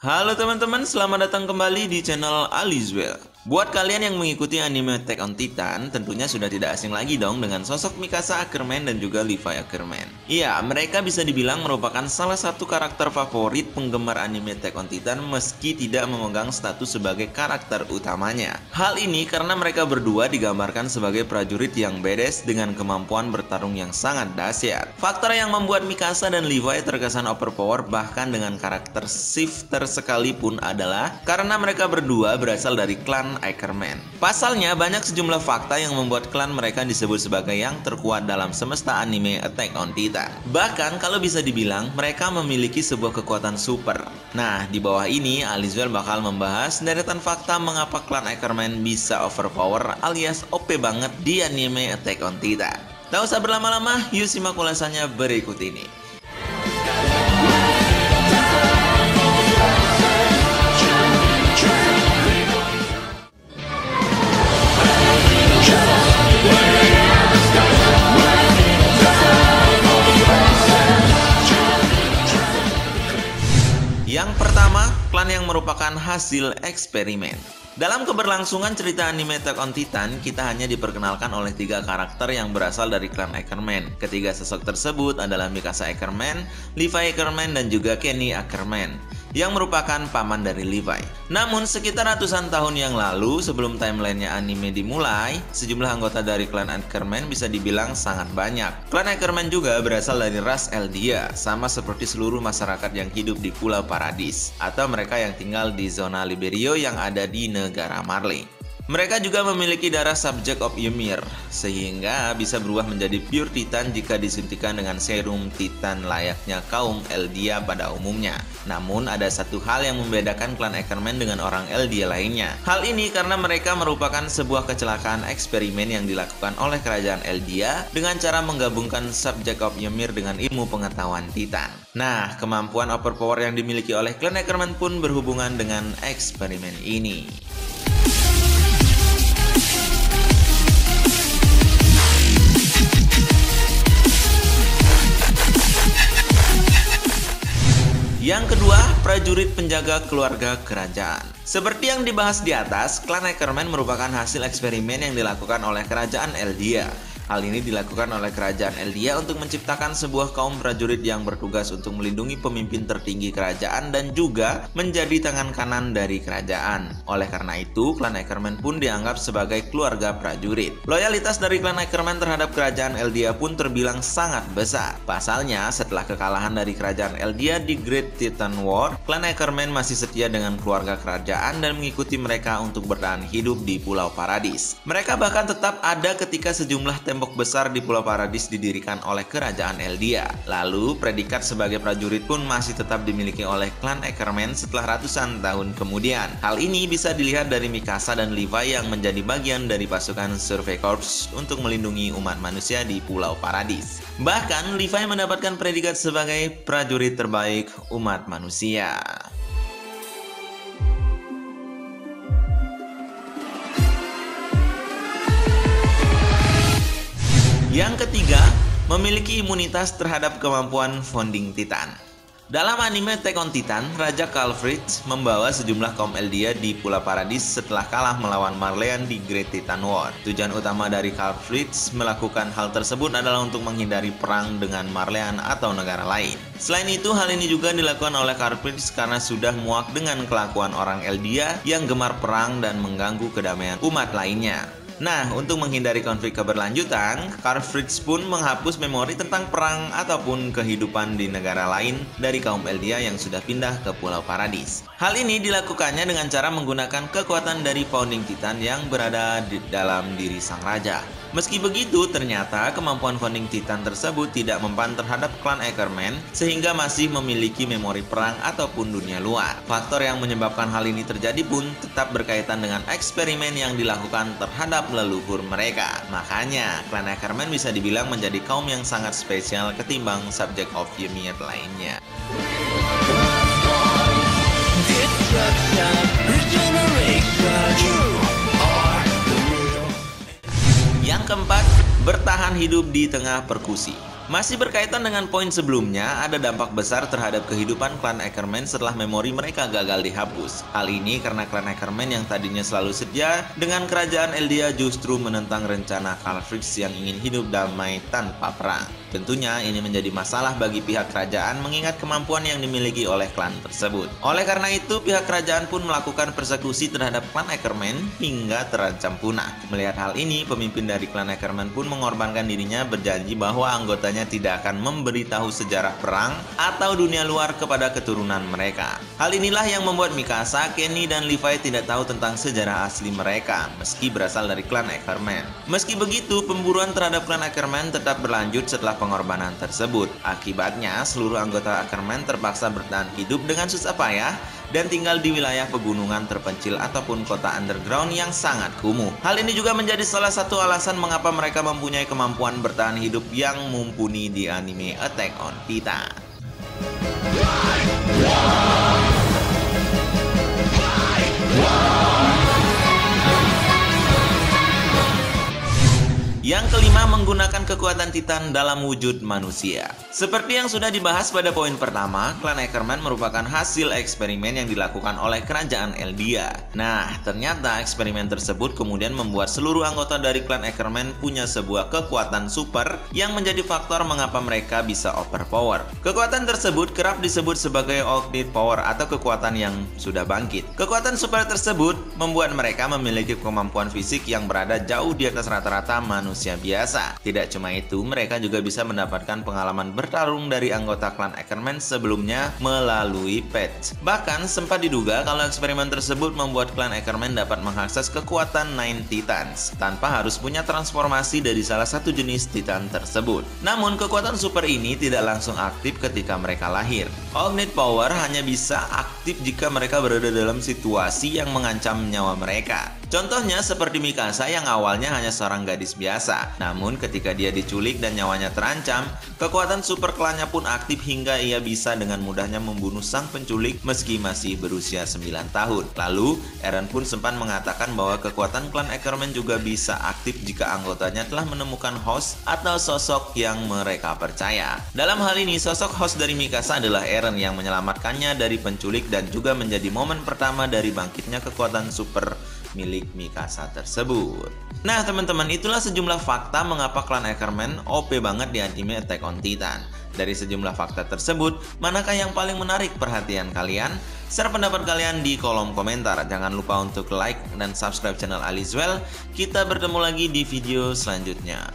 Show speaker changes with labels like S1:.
S1: Halo teman-teman, selamat datang kembali di channel Alizwell. Buat kalian yang mengikuti anime Attack on Titan, tentunya sudah tidak asing lagi dong dengan sosok Mikasa Ackerman dan juga Levi Ackerman. Iya, mereka bisa dibilang merupakan salah satu karakter favorit penggemar anime Attack on Titan meski tidak memegang status sebagai karakter utamanya. Hal ini karena mereka berdua digambarkan sebagai prajurit yang badass dengan kemampuan bertarung yang sangat dahsyat. Faktor yang membuat Mikasa dan Levi terkesan overpower bahkan dengan karakter shifter sekalipun adalah karena mereka berdua berasal dari klan Ackerman. Pasalnya, banyak sejumlah fakta yang membuat klan mereka disebut sebagai yang terkuat dalam semesta anime Attack on Titan. Bahkan kalau bisa dibilang, mereka memiliki sebuah kekuatan super. Nah, di bawah ini, Alizwell bakal membahas deretan fakta mengapa klan Ackerman bisa overpower alias OP banget di anime Attack on Titan. Tak usah berlama-lama, yuk simak ulasannya berikut ini. Yang pertama, klan yang merupakan hasil eksperimen. Dalam keberlangsungan cerita anime Attack on Titan, kita hanya diperkenalkan oleh 3 karakter yang berasal dari klan Ackerman. Ketiga sosok tersebut adalah Mikasa Ackerman, Levi Ackerman, dan juga Kenny Ackerman, yang merupakan paman dari Levi. Namun, sekitar ratusan tahun yang lalu, sebelum timelinenya anime dimulai, sejumlah anggota dari klan Ackerman bisa dibilang sangat banyak. Klan Ackerman juga berasal dari ras Eldia, sama seperti seluruh masyarakat yang hidup di Pulau Paradis, atau mereka yang tinggal di zona Liberio yang ada di negara Marley. Mereka juga memiliki darah Subject of Ymir, sehingga bisa berubah menjadi pure Titan jika disuntikan dengan serum Titan layaknya kaum Eldia pada umumnya. Namun ada satu hal yang membedakan klan Ackerman dengan orang Eldia lainnya. Hal ini karena mereka merupakan sebuah kecelakaan eksperimen yang dilakukan oleh kerajaan Eldia dengan cara menggabungkan Subject of Ymir dengan ilmu pengetahuan Titan. Nah, kemampuan overpower yang dimiliki oleh klan Ackerman pun berhubungan dengan eksperimen ini. Yang kedua, prajurit penjaga keluarga kerajaan. Seperti yang dibahas di atas, klan Ackerman merupakan hasil eksperimen yang dilakukan oleh kerajaan Eldia. Hal ini dilakukan oleh kerajaan Eldia untuk menciptakan sebuah kaum prajurit yang bertugas untuk melindungi pemimpin tertinggi kerajaan dan juga menjadi tangan kanan dari kerajaan. Oleh karena itu, klan Ackerman pun dianggap sebagai keluarga prajurit. Loyalitas dari klan Ackerman terhadap kerajaan Eldia pun terbilang sangat besar. Pasalnya, setelah kekalahan dari kerajaan Eldia di Great Titan War, klan Ackerman masih setia dengan keluarga kerajaan dan mengikuti mereka untuk bertahan hidup di Pulau Paradis. Mereka bahkan tetap ada ketika sejumlah tembok besar di Pulau Paradis didirikan oleh kerajaan Eldia. Lalu, predikat sebagai prajurit pun masih tetap dimiliki oleh klan Ackerman setelah ratusan tahun kemudian. Hal ini bisa dilihat dari Mikasa dan Levi yang menjadi bagian dari pasukan Survey Corps untuk melindungi umat manusia di Pulau Paradis. Bahkan, Levi mendapatkan predikat sebagai prajurit terbaik umat manusia. Yang ketiga, memiliki imunitas terhadap kemampuan Founding Titan. Dalam anime Attack on Titan, Raja Karlfritz membawa sejumlah kaum Eldia di Pulau Paradis setelah kalah melawan Marleyan di Great Titan War. Tujuan utama dari Karlfritz melakukan hal tersebut adalah untuk menghindari perang dengan Marleyan atau negara lain. Selain itu, hal ini juga dilakukan oleh Karlfritz karena sudah muak dengan kelakuan orang Eldia yang gemar perang dan mengganggu kedamaian umat lainnya. Nah, untuk menghindari konflik keberlanjutan, Karlfritz pun menghapus memori tentang perang ataupun kehidupan di negara lain dari kaum Eldia yang sudah pindah ke Pulau Paradis. Hal ini dilakukannya dengan cara menggunakan kekuatan dari Founding Titan yang berada di dalam diri sang raja. Meski begitu, ternyata kemampuan Founding Titan tersebut tidak mempan terhadap klan Ackerman sehingga masih memiliki memori perang ataupun dunia luar. Faktor yang menyebabkan hal ini terjadi pun tetap berkaitan dengan eksperimen yang dilakukan terhadap leluhur mereka. Makanya, klan Ackerman bisa dibilang menjadi kaum yang sangat spesial ketimbang Subject of Ymir lainnya. Yang keempat, bertahan hidup di tengah perkusi. Masih berkaitan dengan poin sebelumnya, ada dampak besar terhadap kehidupan klan Ackerman setelah memori mereka gagal dihapus. Hal ini karena klan Ackerman yang tadinya selalu setia dengan kerajaan Eldia justru menentang rencana Karl Fritz yang ingin hidup damai tanpa perang. Tentunya ini menjadi masalah bagi pihak kerajaan mengingat kemampuan yang dimiliki oleh klan tersebut. Oleh karena itu, pihak kerajaan pun melakukan persekusi terhadap klan Ackerman hingga terancam punah. Melihat hal ini, pemimpin dari klan Ackerman pun mengorbankan dirinya berjanji bahwa anggotanya tidak akan memberitahu sejarah perang atau dunia luar kepada keturunan mereka. Hal inilah yang membuat Mikasa, Kenny, dan Levi tidak tahu tentang sejarah asli mereka meski berasal dari klan Ackerman. Meski begitu, pemburuan terhadap klan Ackerman tetap berlanjut setelah pengorbanan tersebut. Akibatnya, seluruh anggota Ackerman terpaksa bertahan hidup dengan susah payah dan tinggal di wilayah pegunungan terpencil ataupun kota underground yang sangat kumuh. Hal ini juga menjadi salah satu alasan mengapa mereka mempunyai kemampuan bertahan hidup yang mumpuni di anime Attack on Titan. Yang kelima, menggunakan kekuatan Titan dalam wujud manusia. Seperti yang sudah dibahas pada poin pertama, klan Ackerman merupakan hasil eksperimen yang dilakukan oleh kerajaan Eldia. Nah, ternyata eksperimen tersebut kemudian membuat seluruh anggota dari klan Ackerman punya sebuah kekuatan super yang menjadi faktor mengapa mereka bisa overpower. Kekuatan tersebut kerap disebut sebagai Ultimate Power atau kekuatan yang sudah bangkit. Kekuatan super tersebut membuat mereka memiliki kemampuan fisik yang berada jauh di atas rata-rata manusia biasa. Tidak cuma itu, mereka juga bisa mendapatkan pengalaman bertarung dari anggota klan Ackerman sebelumnya melalui patch. Bahkan sempat diduga kalau eksperimen tersebut membuat klan Ackerman dapat mengakses kekuatan Nine Titans tanpa harus punya transformasi dari salah satu jenis Titan tersebut. Namun kekuatan super ini tidak langsung aktif ketika mereka lahir. Ultimate Power hanya bisa aktif jika mereka berada dalam situasi yang mengancam nyawa mereka. Contohnya seperti Mikasa yang awalnya hanya seorang gadis biasa. Namun ketika dia diculik dan nyawanya terancam, kekuatan super klannya pun aktif hingga ia bisa dengan mudahnya membunuh sang penculik meski masih berusia 9 tahun. Lalu, Eren pun sempat mengatakan bahwa kekuatan klan Ackerman juga bisa aktif jika anggotanya telah menemukan host atau sosok yang mereka percaya. Dalam hal ini, sosok host dari Mikasa adalah Eren yang menyelamatkannya dari penculik dan juga menjadi momen pertama dari bangkitnya kekuatan super milik Mikasa tersebut. Nah teman-teman, itulah sejumlah fakta mengapa klan Ackerman OP banget di anime Attack on Titan. Dari sejumlah fakta tersebut, manakah yang paling menarik perhatian kalian? Share pendapat kalian di kolom komentar. Jangan lupa untuk like dan subscribe channel Alizwell. Kita bertemu lagi di video selanjutnya.